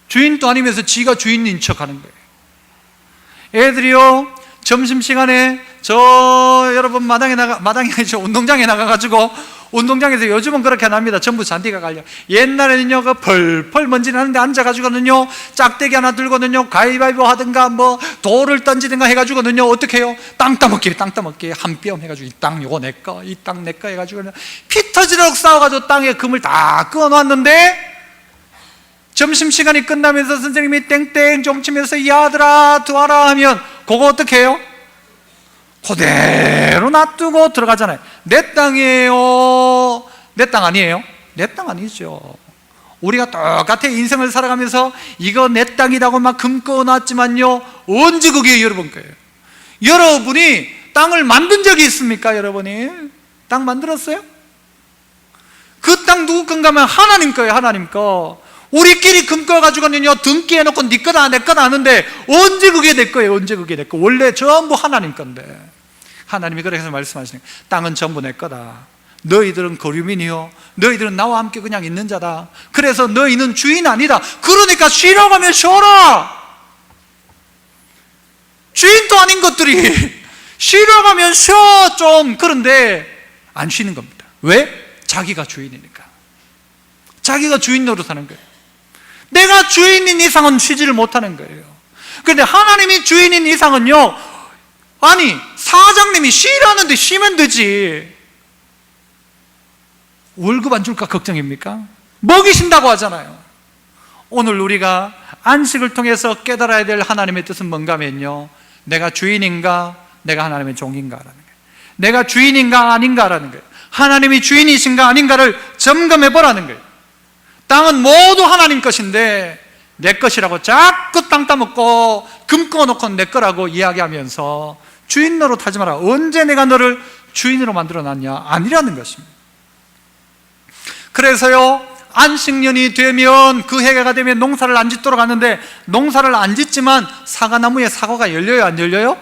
주인도 아니면서 지가 주인인 척하는 거예요. 애들이요, 점심시간에 여러분 마당에 아니죠, 운동장에 나가가지고, 운동장에서 요즘은 그렇게 안 합니다. 전부 잔디가 갈려. 옛날에는요, 그 펄펄 먼지 나는데 앉아가지고는요, 짝대기 하나 들고는요, 가위바위보 하든가 뭐 돌을 던지든가 해가지고는요, 어떻게 해요? 땅 따먹기 한 뼘 해가지고, 이 땅 요거 내꺼, 이 땅 내꺼 해가지고 피 터지도록 싸워가지고 땅에 금을 다 끊어놨는데, 점심시간이 끝나면서 선생님이 땡땡 좀 치면서 야들아 두아라 하면 그거 어떻게 해요? 그대로 놔두고 들어가잖아요. 내 땅이에요? 내 땅 아니에요? 내 땅 아니죠. 우리가 똑같아 인생을 살아가면서 이거 내 땅이라고 막 금 꺼놨지만요, 언제 그게 여러분 거예요? 여러분이 땅을 만든 적이 있습니까? 여러분이 땅 만들었어요? 그 땅 누구 건가 하면 하나님 거예요. 하나님 거. 우리끼리 금 꺼가지고는요, 등기 해놓고 네 거다 내 거다 하는데 언제 그게 내 거예요? 언제 그게 내 거? 원래 전부 하나님 건데. 하나님이 그래서 말씀하시는 거예요. 땅은 전부 내 거다. 너희들은 거류민이요, 너희들은 나와 함께 그냥 있는 자다. 그래서 너희는 주인 아니다. 그러니까 쉬라고 하면 쉬어라. 주인도 아닌 것들이 쉬라고 하면 쉬어 좀. 그런데 안 쉬는 겁니다. 왜? 자기가 주인이니까. 자기가 주인 노릇하는 거예요. 내가 주인인 이상은 쉬지를 못하는 거예요. 그런데 하나님이 주인인 이상은요, 아니 사장님이 쉬라는데 쉬면 되지. 월급 안 줄까 걱정입니까? 먹이신다고 하잖아요. 오늘 우리가 안식을 통해서 깨달아야 될 하나님의 뜻은 뭔가 하면요, 내가 주인인가, 내가 하나님의 종인가라는 거예요. 내가 주인인가 아닌가라는 거예요. 하나님이 주인이신가 아닌가를 점검해 보라는 거예요. 땅은 모두 하나님 것인데 내 것이라고 자꾸 땅 따먹고 금 꺼놓고 내 거라고 이야기하면서 주인 노릇 하지 마라. 언제 내가 너를 주인으로 만들어놨냐? 아니라는 것입니다. 그래서요, 안식년이 되면, 그 해가 되면 농사를 안 짓도록 하는데, 농사를 안 짓지만 사과나무에 사과가 열려요, 안 열려요?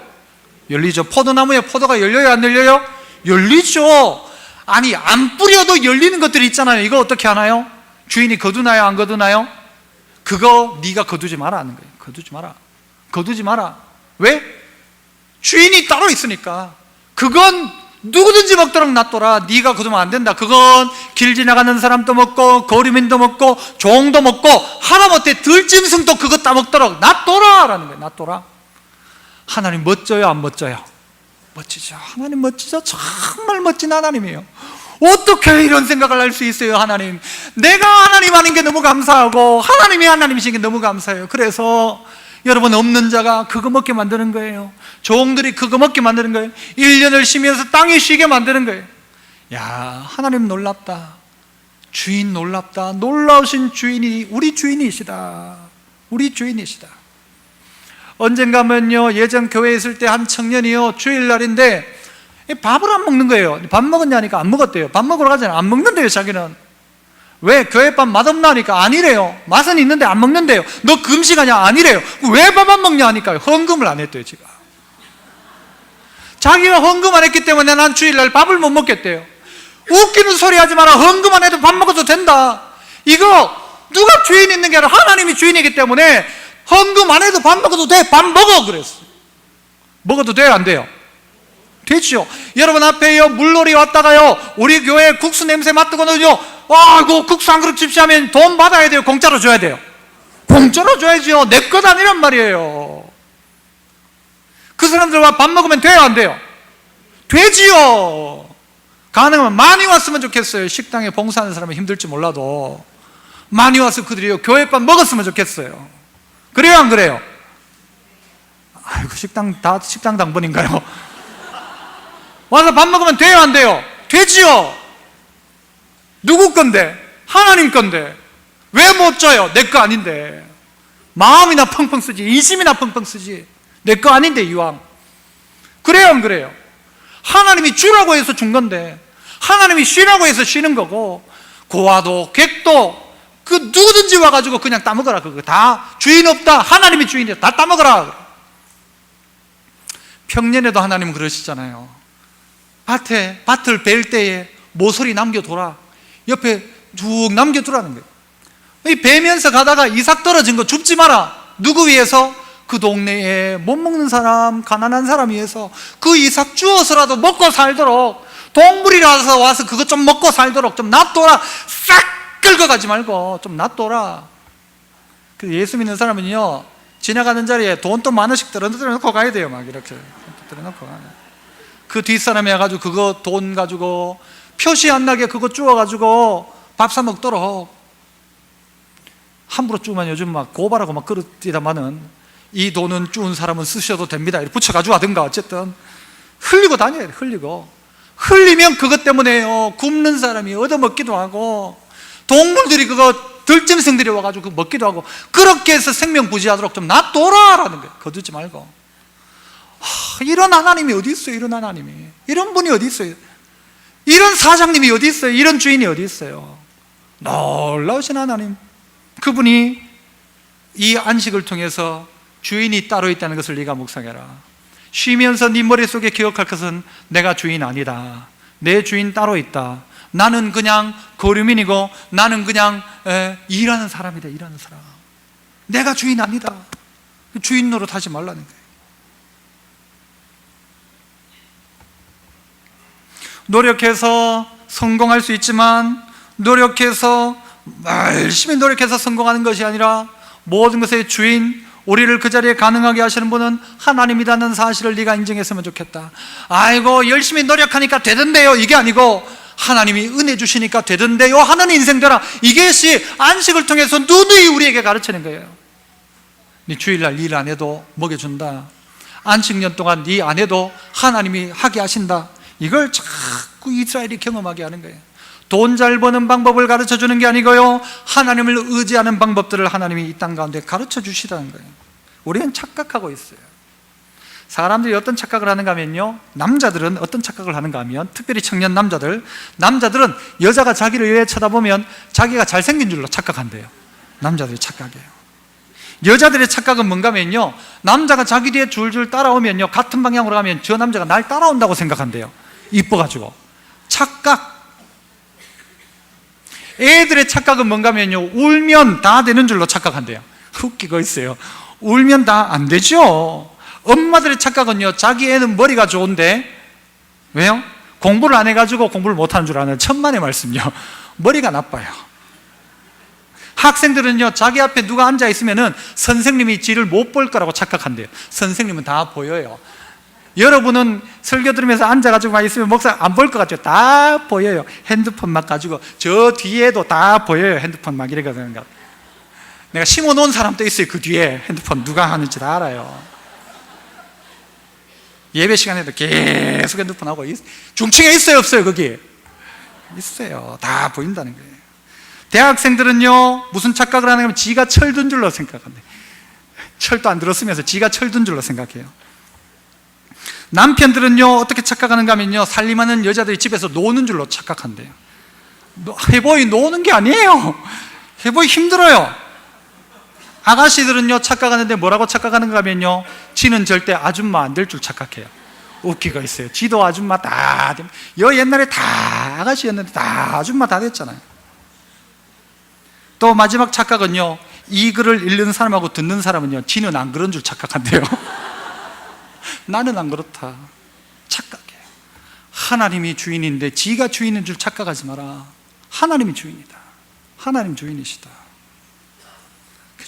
열리죠. 포도나무에 포도가 열려요, 안 열려요? 열리죠. 아니, 안 뿌려도 열리는 것들이 있잖아요. 이거 어떻게 하나요? 주인이 거두나요, 안 거두나요? 그거 네가 거두지 마라 하는 거예요. 거두지 마라. 왜? 주인이 따로 있으니까. 그건 누구든지 먹도록 놔둬라. 네가 거두면 안 된다. 그건 길 지나가는 사람도 먹고 거류민도 먹고 종도 먹고 하다못해 들짐승도 그거 따먹도록 놔둬라 라는 거예요. 놔둬라. 하나님 멋져요, 안 멋져요? 멋지죠. 하나님 멋지죠. 정말 멋진 하나님이에요. 어떻게 이런 생각을 할 수 있어요? 하나님, 내가 하나님 하는 게 너무 감사하고 하나님이 하나님이신 게 너무 감사해요. 그래서 여러분, 없는 자가 그거 먹게 만드는 거예요. 종들이 그거 먹게 만드는 거예요. 1년을 쉬면서 땅이 쉬게 만드는 거예요. 야, 하나님 놀랍다. 주인 놀랍다. 놀라우신 주인이 우리 주인이시다. 우리 주인이시다. 언젠가면요, 예전 교회에 있을 때 한 청년이요, 주일날인데 밥을 안 먹는 거예요. 밥 먹었냐니까 안 먹었대요. 밥 먹으러 가잖아요. 안 먹는데요, 자기는. 왜? 교회밥 맛없나니까 아니래요. 맛은 있는데 안 먹는데요. 너 금식하냐? 아니래요. 왜 밥 안 먹냐 하니까 헌금을 안 했대요, 지가. 자기가 헌금 안 했기 때문에 난 주일날 밥을 못 먹겠대요. 웃기는 소리 하지 마라. 헌금 안 해도 밥 먹어도 된다. 이거 누가 주인 있는 게 아니라 하나님이 주인이기 때문에 헌금 안 해도 밥 먹어도 돼. 밥 먹어 그랬어. 먹어도 돼요, 안 돼요? 되죠. 여러분 앞에요, 물놀이 왔다가요, 우리 교회 국수 냄새 맡고는요, 와, 그 국수 한 그릇 줍시오 하면 돈 받아야 돼요? 공짜로 줘야 돼요? 공짜로 줘야죠. 내 것 아니란 말이에요. 그 사람들과 밥 먹으면 돼요, 안 돼요? 되지요. 가능하면 많이 왔으면 좋겠어요. 식당에 봉사하는 사람은 힘들지 몰라도 많이 와서 그들이 교회밥 먹었으면 좋겠어요. 그래요, 안 그래요? 아이고, 식당 당번인가요? 와서 밥 먹으면 돼요, 안 돼요? 되지요. 누구 건데? 하나님 건데. 왜 못 줘요? 내 거 아닌데. 마음이나 펑펑 쓰지, 인심이나 펑펑 쓰지. 내 거 아닌데, 이왕. 그래요, 안 그래요? 하나님이 주라고 해서 준 건데, 하나님이 쉬라고 해서 쉬는 거고, 고아도 객도 그 누구든지 와가지고 그냥 따먹어라. 그거 다 주인 없다. 하나님이 주인이야. 다 따먹어라. 평년에도 하나님은 그러시잖아요. 밭을 벨 때에 모서리 남겨둬라. 옆에 쭉 남겨두라는 거예요. 이 베면서 가다가 이삭 떨어진 거 줍지 마라. 누구 위해서? 그 동네에 못 먹는 사람, 가난한 사람 위해서 그 이삭 주워서라도 먹고 살도록, 동물이라서 와서 그거 좀 먹고 살도록 좀 놔둬라. 싹 긁어가지 말고 좀 놔둬라. 그래서 예수 믿는 사람은요, 지나가는 자리에 돈 또 만 원씩 떨어놓고 가야 돼요. 막 이렇게 떨어놓고 가요. 그 뒷사람이 와가지고 그거 돈 가지고 표시 안 나게 그거 주워가지고 밥 사 먹도록. 함부로 주면 요즘 막 고발하고 막 그러디다마는 이 돈은 주운 사람은 쓰셔도 됩니다. 이렇게 붙여가지고 하든가 어쨌든 흘리고 다녀야 돼. 흘리면 그것 때문에 굶는 사람이 얻어먹기도 하고 동물들이 그거 들짐승들이 와가지고 그거 먹기도 하고 그렇게 해서 생명 부지하도록 좀 놔둬라라는 거예요. 거두지 말고. 이런 하나님이 어디 있어요? 이런 하나님이. 이런 분이 어디 있어요? 이런 사장님이 어디 있어요? 이런 주인이 어디 있어요? 놀라우신 하나님. 그분이 이 안식을 통해서 주인이 따로 있다는 것을 네가 묵상해라. 쉬면서 네 머릿속에 기억할 것은 내가 주인 아니다. 내 주인 따로 있다. 나는 그냥 거류민이고 나는 그냥 일하는 사람이다. 일하는 사람. 내가 주인 아니다. 주인 노릇하지 말라는 거예요. 노력해서 성공할 수 있지만 노력해서 열심히 노력해서 성공하는 것이 아니라 모든 것의 주인, 우리를 그 자리에 가능하게 하시는 분은 하나님이라는 사실을 네가 인정했으면 좋겠다. 아이고 열심히 노력하니까 되던데요, 이게 아니고 하나님이 은혜 주시니까 되던데요 하는 인생 되라. 이것이 안식을 통해서 누누이 우리에게 가르치는 거예요. 네 주일날 일 안 해도 먹여준다. 안식년 동안 네 안 해도 하나님이 하게 하신다. 이걸 자꾸 이스라엘이 경험하게 하는 거예요. 돈 잘 버는 방법을 가르쳐 주는 게 아니고요, 하나님을 의지하는 방법들을 하나님이 이 땅 가운데 가르쳐 주시라는 거예요. 우리는 착각하고 있어요. 사람들이 어떤 착각을 하는가 하면요, 남자들은 어떤 착각을 하는가 하면, 특별히 청년 남자들은 여자가 자기를 이렇게 쳐다보면 자기가 잘생긴 줄로 착각한대요. 남자들이 착각해요. 여자들의 착각은 뭔가 하면요, 남자가 자기 뒤에 줄줄 따라오면요, 같은 방향으로 가면 저 남자가 날 따라온다고 생각한대요. 이뻐가지고. 착각. 애들의 착각은 뭔가 하면요, 울면 다 되는 줄로 착각한대요. 웃기고 있어요. 울면 다 안 되죠. 엄마들의 착각은요, 자기 애는 머리가 좋은데, 왜요? 공부를 안 해가지고 공부를 못하는 줄 아는 천만의 말씀요. 머리가 나빠요. 학생들은요, 자기 앞에 누가 앉아 있으면은 선생님이 지를 못 볼 거라고 착각한대요. 선생님은 다 보여요. 여러분은 설교 들으면서 앉아가지고 막 있으면 목사 안 볼 것 같죠? 다 보여요. 핸드폰 막 가지고 저 뒤에도 다 보여요. 핸드폰 막 이러거든요. 내가 심어놓은 사람도 있어요. 그 뒤에 핸드폰 누가 하는지 다 알아요. 예배 시간에도 계속 핸드폰 하고 중층에 있어요, 없어요? 거기 있어요. 다 보인다는 거예요. 대학생들은요, 무슨 착각을 하냐면 지가 철든 줄로 생각한대. 철도 안 들었으면서 지가 철든 줄로 생각해요. 남편들은요, 어떻게 착각하는가 하면요, 살림하는 여자들이 집에서 노는 줄로 착각한대요. 해보이 노는 게 아니에요. 해보이 힘들어요. 아가씨들은요, 착각하는데 뭐라고 착각하는가 하면요, 지는 절대 아줌마 안 될 줄 착각해요. 웃기가 있어요. 지도 아줌마 다, 옛날에 다 아가씨였는데 다 아줌마 다 됐잖아요. 또 마지막 착각은요, 이 글을 읽는 사람하고 듣는 사람은요, 지는 안 그런 줄 착각한대요. 나는 안 그렇다. 착각해요. 하나님이 주인인데 지가 주인인 줄 착각하지 마라. 하나님이 주인이다. 하나님 주인이시다.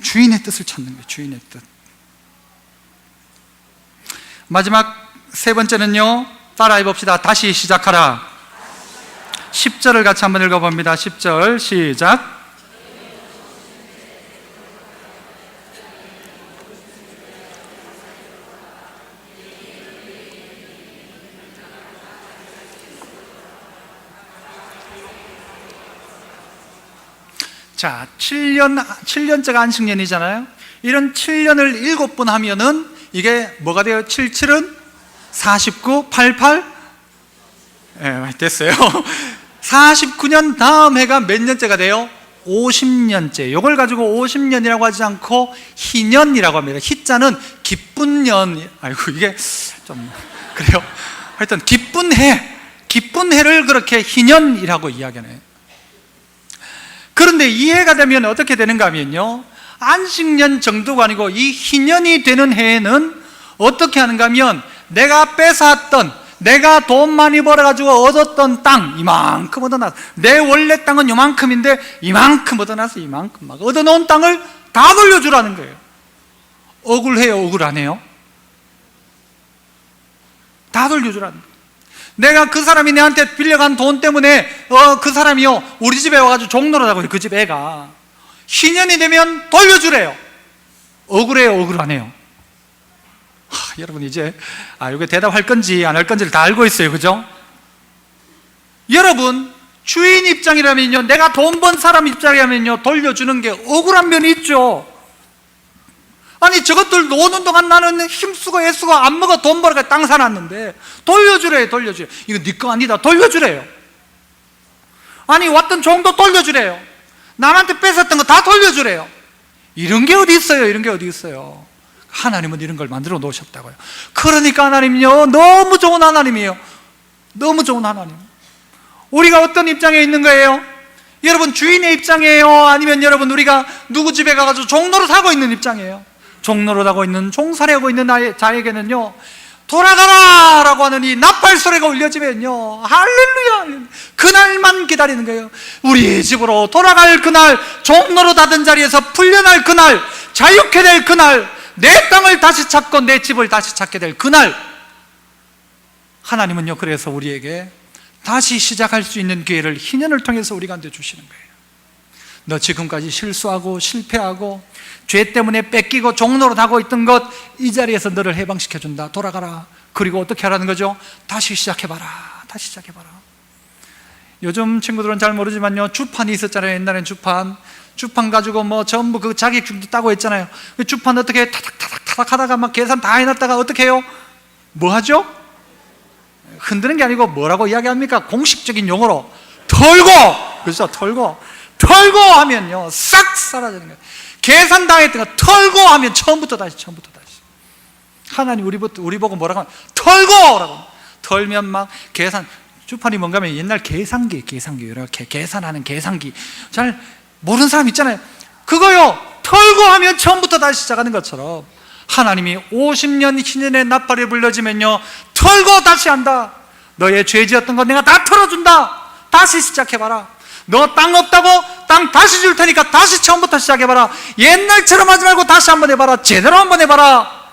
주인의 뜻을 찾는 거예요. 주인의 뜻. 마지막 세 번째는요, 따라해 봅시다. 다시 시작하라. 10절을 같이 한번 읽어봅니다. 10절 시작. 자, 7년째가 안식년이잖아요. 이런 7년을 7번 하면은 이게 뭐가 돼요? 77은 49, 88? 예, 됐어요. 49년 다음 해가 몇 년째가 돼요? 50년째. 이걸 가지고 50년이라고 하지 않고 희년이라고 합니다. 희자는 기쁜 년. 아이고, 이게 좀 그래요. 하여튼 기쁜 해를 그렇게 희년이라고 이야기하네요. 그런데 이해가 되면 어떻게 되는가 하면요, 안식년 정도가 아니고 이 희년이 되는 해에는 어떻게 하는가 하면 내가 뺏어왔던, 내가 돈 많이 벌어가지고 얻었던 땅 이만큼 얻어놨어. 내 원래 땅은 이만큼인데 이만큼 얻어놨어. 이만큼 막 얻어놓은 땅을 다 돌려주라는 거예요. 억울해요? 억울 안 해요? 다 돌려주라는 거예요. 내가 그 사람이 내한테 빌려간 돈 때문에 그 사람이요, 우리 집에 와가지고 종노릇하고 그 집 애가 희년이 되면 돌려주래요. 억울해요? 억울 안 해요? 여러분 이제 이거 대답할 건지 안 할 건지를 다 알고 있어요. 그죠? 여러분, 주인 입장이라면요, 내가 돈 번 사람 입장이라면요, 돌려주는 게 억울한 면이 있죠. 아니, 저것들 노는 동안 나는 힘쓰고 애쓰고 안 먹어 돈 벌어가 땅 사놨는데 돌려주래요. 돌려주래요. 이거 네 거 아니다. 돌려주래요. 아니, 왔던 종도 돌려주래요. 남한테 뺏었던 거 다 돌려주래요. 이런 게 어디 있어요? 이런 게 어디 있어요? 하나님은 이런 걸 만들어 놓으셨다고요. 그러니까 하나님요, 너무 좋은 하나님이에요. 너무 좋은 하나님. 우리가 어떤 입장에 있는 거예요? 여러분, 주인의 입장이에요? 아니면 여러분, 우리가 누구 집에 가가지고 종노릇 하고 있는 입장이에요? 종노릇 하고 있는, 종살이하고 있는 자에게는요, 돌아가라! 라고 하는 이 나팔 소리가 울려지면요, 할렐루야! 그날만 기다리는 거예요. 우리 집으로 돌아갈 그날, 종노릇 하던 자리에서 풀려날 그날, 자유케 될 그날, 내 땅을 다시 찾고 내 집을 다시 찾게 될 그날, 하나님은요, 그래서 우리에게 다시 시작할 수 있는 기회를 희년을 통해서 우리 가운데 주시는 거예요. 너 지금까지 실수하고 실패하고 죄 때문에 뺏기고 종노릇하고 있던 것, 이 자리에서 너를 해방시켜준다. 돌아가라. 그리고 어떻게 하라는 거죠? 다시 시작해봐라. 다시 시작해봐라. 요즘 친구들은 잘 모르지만요, 주판이 있었잖아요. 옛날엔 주판 가지고 뭐 전부 그 자격증도 따고 했잖아요. 그 주판 어떻게 타닥타닥 하다가 막 계산 다 해놨다가 어떻게 해요? 뭐 하죠? 흔드는 게 아니고 뭐라고 이야기합니까? 공식적인 용어로 털고, 그렇죠? 털고 하면요, 싹 사라지는 거예요. 계산 당했던 거 털고 하면 처음부터 다시. 하나님 우리 보고 뭐라고 하면 털고라고. 털면 막 계산, 주판이 뭔가 하면 옛날 계산기 이렇게 계산하는 계산기, 잘 모르는 사람 있잖아요. 그거요, 털고 하면 처음부터 다시 시작하는 것처럼 하나님이 50년 희년의 나팔이 불려지면요, 털고 다시 한다. 너의 죄 지었던 거 내가 다 털어준다. 다시 시작해봐라. 너 땅 없다고? 땅 다시 줄 테니까 다시 처음부터 시작해봐라. 옛날처럼 하지 말고 다시 한번 해봐라. 제대로 한번 해봐라.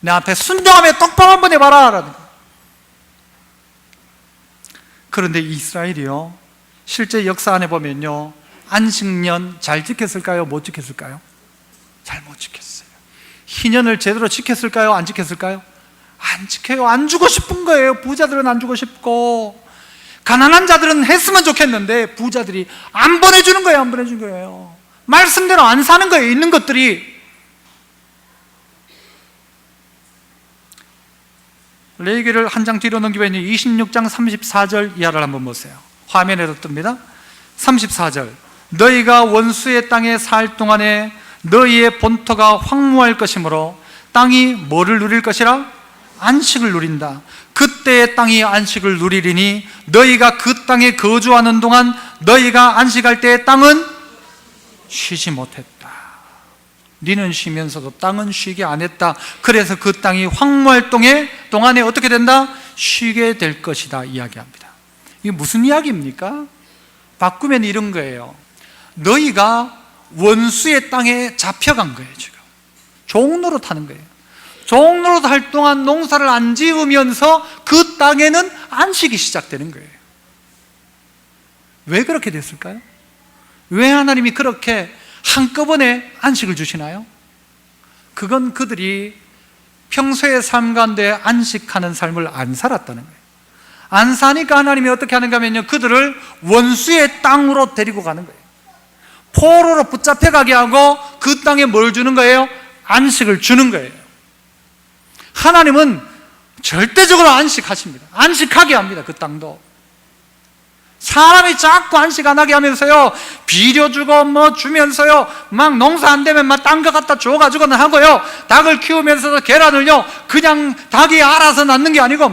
내 앞에 순종하며 똑바로 한번 해봐라. 그런데 이스라엘이요, 실제 역사 안에 보면요, 안식년 잘 지켰을까요? 못 지켰을까요? 잘 못 지켰어요. 희년을 제대로 지켰을까요? 안 지켰을까요? 안 지켜요. 안 주고 싶은 거예요. 부자들은 안 주고 싶고, 가난한 자들은 했으면 좋겠는데 부자들이 안 보내주는 거예요. 안 보내주는 거예요. 말씀대로 안 사는 거예요. 있는 것들이. 레위기를 한 장 뒤로 넘기면 26장 34절 이하를 한번 보세요. 화면에도 뜹니다. 34절, 너희가 원수의 땅에 살 동안에 너희의 본토가 황무할 것이므로 땅이 뭐를 누릴 것이라? 안식을 누린다. 그때의 땅이 안식을 누리리니 너희가 그 땅에 거주하는 동안 너희가 안식할 때의 땅은 쉬지 못했다. 너는 쉬면서도 땅은 쉬게 안 했다. 그래서 그 땅이 황무할 동안에 어떻게 된다? 쉬게 될 것이다 이야기합니다. 이게 무슨 이야기입니까? 바꾸면 이런 거예요. 너희가 원수의 땅에 잡혀간 거예요. 지금 종노릇 하는 거예요. 종노릇 할 동안 농사를 안 지으면서 그 땅에는 안식이 시작되는 거예요. 왜 그렇게 됐을까요? 왜 하나님이 그렇게 한꺼번에 안식을 주시나요? 그건 그들이 평소의 삶 가운데 안식하는 삶을 안 살았다는 거예요. 안 사니까 하나님이 어떻게 하는가 하면요, 그들을 원수의 땅으로 데리고 가는 거예요. 포로로 붙잡혀 가게 하고 그 땅에 뭘 주는 거예요? 안식을 주는 거예요. 하나님은 절대적으로 안식하십니다. 안식하게 합니다. 그 땅도. 사람이 자꾸 안식 안 하게 하면서요, 비료 주고 뭐 주면서요, 막 농사 안 되면 막 딴 거 갖다 줘가지고는 하고요, 닭을 키우면서도 계란을요, 그냥 닭이 알아서 낳는 게 아니고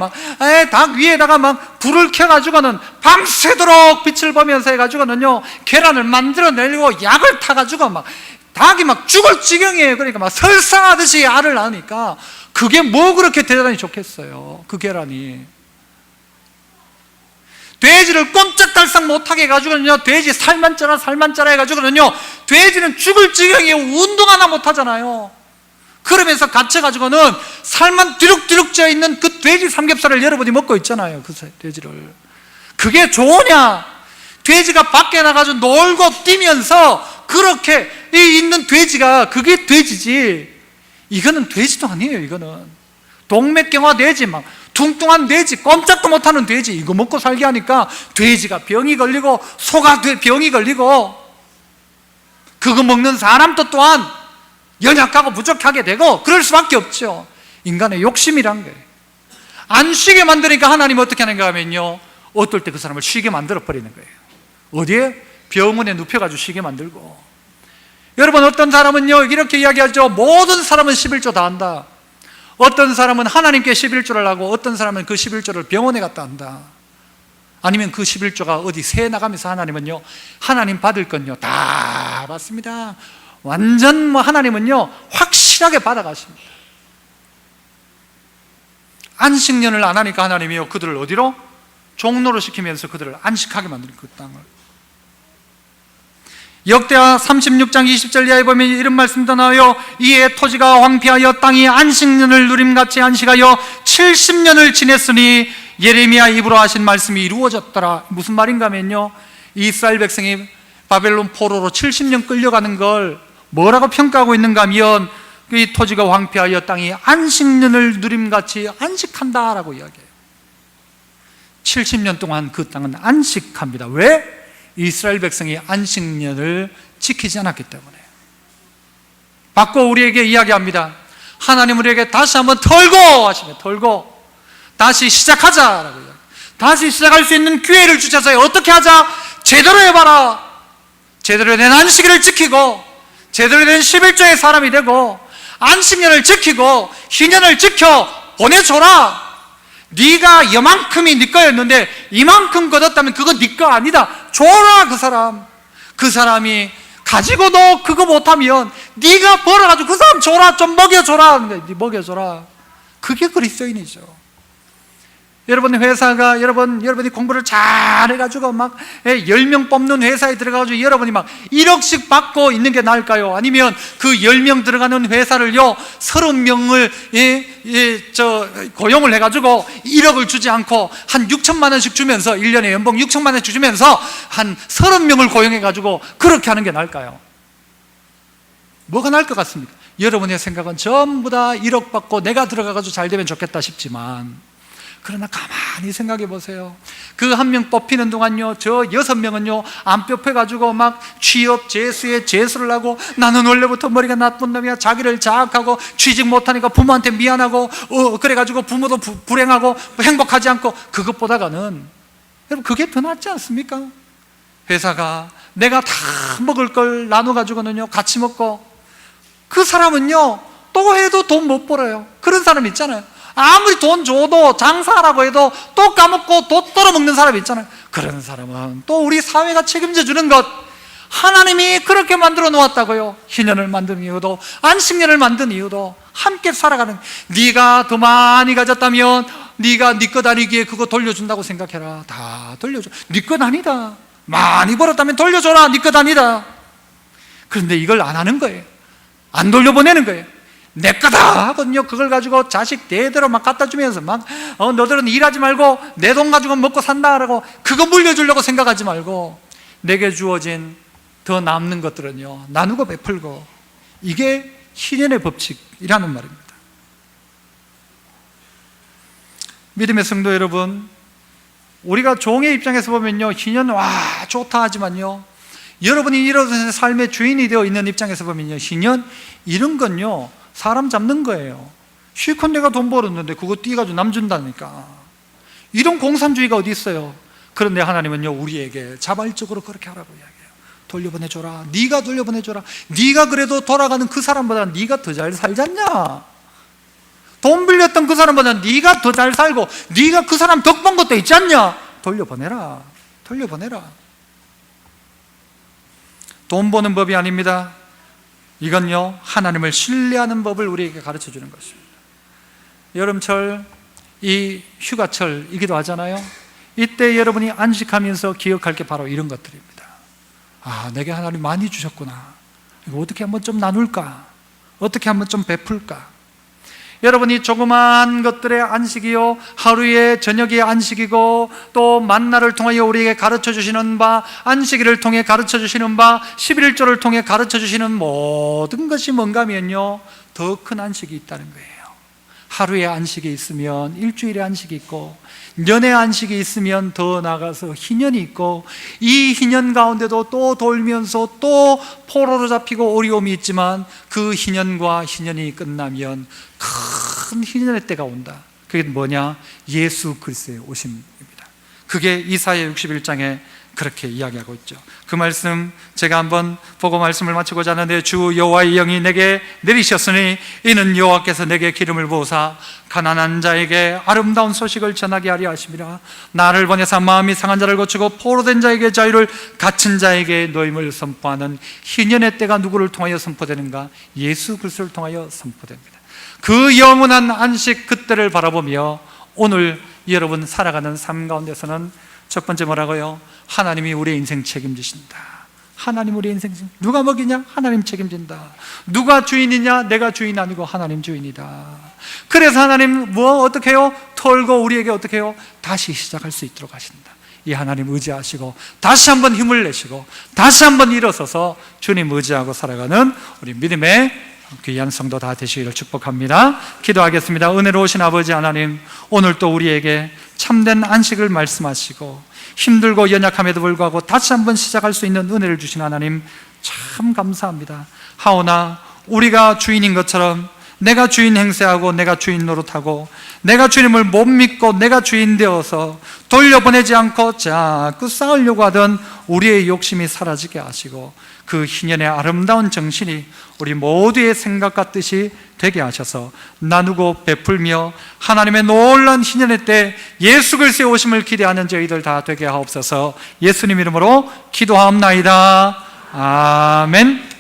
닭 위에다가 막 불을 켜가지고는 밤새도록 빛을 보면서 해가지고는요, 계란을 만들어내려고 약을 타가지고 막 닭이 막 죽을 지경이에요. 그러니까 막 설상하듯이 알을 낳으니까 그게 뭐 그렇게 대단히 좋겠어요. 그 계란이. 돼지를 꼼짝달싹 못하게 해가지고는요, 돼지 살만 짜라 해가지고는요, 돼지는 죽을 지경이에요. 운동 하나 못하잖아요. 그러면서 갇혀가지고는 살만 뒤룩뒤룩 쪄있는 그 돼지 삼겹살을 여러분이 먹고 있잖아요. 그 돼지를. 그게 좋으냐? 돼지가 밖에 나가서 놀고 뛰면서 그렇게 있는 돼지가 그게 돼지지, 이거는 돼지도 아니에요. 이거는 동맥경화 돼지, 막 뚱뚱한 돼지, 꼼짝도 못하는 돼지, 이거 먹고 살게 하니까 돼지가 병이 걸리고 소가 병이 걸리고, 그거 먹는 사람도 또한 연약하고 부족하게 되고 그럴 수밖에 없죠. 인간의 욕심이란 거예요. 안 쉬게 만드니까 하나님은 어떻게 하는가 하면요, 어떨 때 그 사람을 쉬게 만들어 버리는 거예요. 어디에? 병원에 눕혀가지고 쉬게 만들고. 여러분, 어떤 사람은요 이렇게 이야기하죠. 모든 사람은 11조 다 한다. 어떤 사람은 하나님께 11조를 하고 어떤 사람은 그 11조를 병원에 갔다 한다. 아니면 그 11조가 어디 새 나가면서 하나님은요, 하나님 받을 건요 다 받습니다. 완전 뭐 하나님은요 확실하게 받아가십니다. 안식년을 안 하니까 하나님이요 그들을 어디로? 종로로 시키면서 그들을 안식하게 만드는 그 땅을. 역대하 36장 20절 이하에 보면 이런 말씀도 나와요. 이에 토지가 황폐하여 땅이 안식년을 누림같이 안식하여 70년을 지냈으니 예레미야 입으로 하신 말씀이 이루어졌더라. 무슨 말인가 하면요, 이스라엘 백성이 바벨론 포로로 70년 끌려가는 걸 뭐라고 평가하고 있는가 하면, 이 토지가 황폐하여 땅이 안식년을 누림같이 안식한다라고 이야기해요. 70년 동안 그 땅은 안식합니다. 왜? 이스라엘 백성이 안식년을 지키지 않았기 때문에. 바꿔 우리에게 이야기합니다. 하나님 우리에게 다시 한번 털고 하시면 털고 다시 시작하자라고 이야기해요. 다시 시작할 수 있는 기회를 주셔서 어떻게 하자? 제대로 해봐라. 제대로 된 안식일을 지키고 제대로 된 11조의 사람이 되고 안식년을 지키고 희년을 지켜 보내줘라. 네가 이만큼이 네 거였는데 이만큼 거뒀다면 그건 네 거 아니다. 줘라. 그 사람이 가지고도 그거 못하면 네가 벌어가지고 그 사람 줘라. 좀 먹여줘라. 네 먹여줘라. 그게 그리스도인이죠. 여러분 회사가 여러분이 공부를 잘 해가지고 막 10명 뽑는 회사에 들어가가지고 여러분이 막 1억씩 받고 있는 게 나을까요? 아니면 그 10명 들어가는 회사를요 30명을 고용을 해가지고 1억을 주지 않고 한 6천만 원씩 주면서 1년에 연봉 6천만 원씩 주면서 한 30명을 고용해가지고 그렇게 하는 게 나을까요? 뭐가 나을 것 같습니까? 여러분의 생각은 전부 다 1억 받고 내가 들어가가지고 잘 되면 좋겠다 싶지만, 그러나 가만히 생각해 보세요. 그 한 명 뽑히는 동안요 저 6명은요 안 뽑혀가지고 막 취업 재수에 재수를 하고, 나는 원래부터 머리가 나쁜 놈이야, 자기를 자학하고 취직 못하니까 부모한테 미안하고 그래가지고 부모도 불행하고 행복하지 않고, 그것보다가는 여러분 그게 더 낫지 않습니까? 회사가 내가 다 먹을 걸 나눠가지고는요 같이 먹고, 그 사람은요 또 해도 돈 못 벌어요. 그런 사람 있잖아요. 아무리 돈 줘도 장사하라고 해도 또 까먹고 또 떨어먹는 사람이 있잖아요. 그런 사람은 또 우리 사회가 책임져 주는 것, 하나님이 그렇게 만들어 놓았다고요. 희년을 만든 이유도, 안식년을 만든 이유도 함께 살아가는, 네가 더 많이 가졌다면 네가 네 것 아니기에 그거 돌려준다고 생각해라. 다 돌려줘. 네 것 아니다. 많이 벌었다면 돌려줘라. 네 것 아니다. 그런데 이걸 안 하는 거예요. 안 돌려보내는 거예요. 내 거다 하거든요. 그걸 가지고 자식 대대로 막 갖다 주면서 막 너들은 일하지 말고 내 돈 가지고 먹고 산다라고 그거 물려주려고 생각하지 말고, 내게 주어진 더 남는 것들은요 나누고 베풀고, 이게 희년의 법칙이라는 말입니다. 믿음의 성도 여러분, 우리가 종의 입장에서 보면요 희년 와 좋다 하지만요, 여러분이 이런 삶의 주인이 되어 있는 입장에서 보면요 희년 이런 건요 사람 잡는 거예요. 실컷 내가 돈 벌었는데 그거 띄가지고 남 준다니까. 이런 공산주의가 어디 있어요? 그런데 하나님은요 우리에게 자발적으로 그렇게 하라고 이야기해요. 돌려보내줘라. 네가 돌려보내줘라. 네가 그래도 돌아가는 그 사람보다 네가 더 잘 살지 않냐? 돈 빌렸던 그 사람보다 네가 더 잘 살고 네가 그 사람 덕 본 것도 있지 않냐? 돌려보내라. 돌려보내라. 돈 버는 법이 아닙니다. 이건요 하나님을 신뢰하는 법을 우리에게 가르쳐 주는 것입니다. 여름철, 이 휴가철이기도 하잖아요. 이때 여러분이 안식하면서 기억할 게 바로 이런 것들입니다. 아, 내게 하나님 많이 주셨구나. 이거 어떻게 한번 좀 나눌까? 어떻게 한번 좀 베풀까? 여러분이 조그만 것들의 안식이요, 하루의 저녁의 안식이고, 또 만나를 통하여 우리에게 가르쳐 주시는 바, 안식일을 통해 가르쳐 주시는 바, 11조를 통해 가르쳐 주시는 모든 것이 뭔가 하면요 더 큰 안식이 있다는 거예요. 하루의 안식이 있으면 일주일의 안식이 있고, 년의 안식이 있으면 더 나아가서 희년이 있고, 이 희년 가운데도 또 돌면서 또 포로로 잡히고 어려움이 있지만, 그 희년과 희년이 끝나면 큰 희년의 때가 온다. 그게 뭐냐? 예수 그리스도의 오심입니다. 그게 이사야 61장에 그렇게 이야기하고 있죠. 그 말씀 제가 한번 보고 말씀을 마치고자 하는데, 주 여호와의 영이 내게 내리셨으니 이는 여호와께서 내게 기름을 부으사 가난한 자에게 아름다운 소식을 전하게 하려 하심이라. 나를 보내사 마음이 상한 자를 고치고 포로된 자에게 자유를, 갇힌 자에게 노임을 선포하는 희년의 때가 누구를 통하여 선포되는가? 예수 그리스도를 통하여 선포됩니다. 그 영원한 안식 그때를 바라보며 오늘 여러분 살아가는 삶 가운데서는 첫 번째 뭐라고요? 하나님이 우리의 인생 책임지신다. 하나님 우리의 인생 누가 먹이냐? 하나님 책임진다. 누가 주인이냐? 내가 주인 아니고 하나님 주인이다. 그래서 하나님 어떻게 해요? 털고 우리에게 어떻게 해요? 다시 시작할 수 있도록 하신다. 이 하나님 의지하시고 다시 한번 힘을 내시고 다시 한번 일어서서 주님 의지하고 살아가는 우리 믿음의 귀한 성도 다 되시기를 축복합니다. 기도하겠습니다. 은혜로우신 아버지 하나님, 오늘 또 우리에게 참된 안식을 말씀하시고 힘들고 연약함에도 불구하고 다시 한번 시작할 수 있는 은혜를 주신 하나님 참 감사합니다. 하오나 우리가 주인인 것처럼 내가 주인 행세하고 내가 주인 노릇하고 내가 주님을 못 믿고 내가 주인 되어서 돌려보내지 않고 자꾸 쌓으려고 하던 우리의 욕심이 사라지게 하시고, 그 희년의 아름다운 정신이 우리 모두의 생각과 뜻이 되게 하셔서 나누고 베풀며 하나님의 놀라운 희년의 때 예수 그리스도의 오심을 기대하는 저희들 다 되게 하옵소서. 예수님 이름으로 기도하옵나이다. 아멘.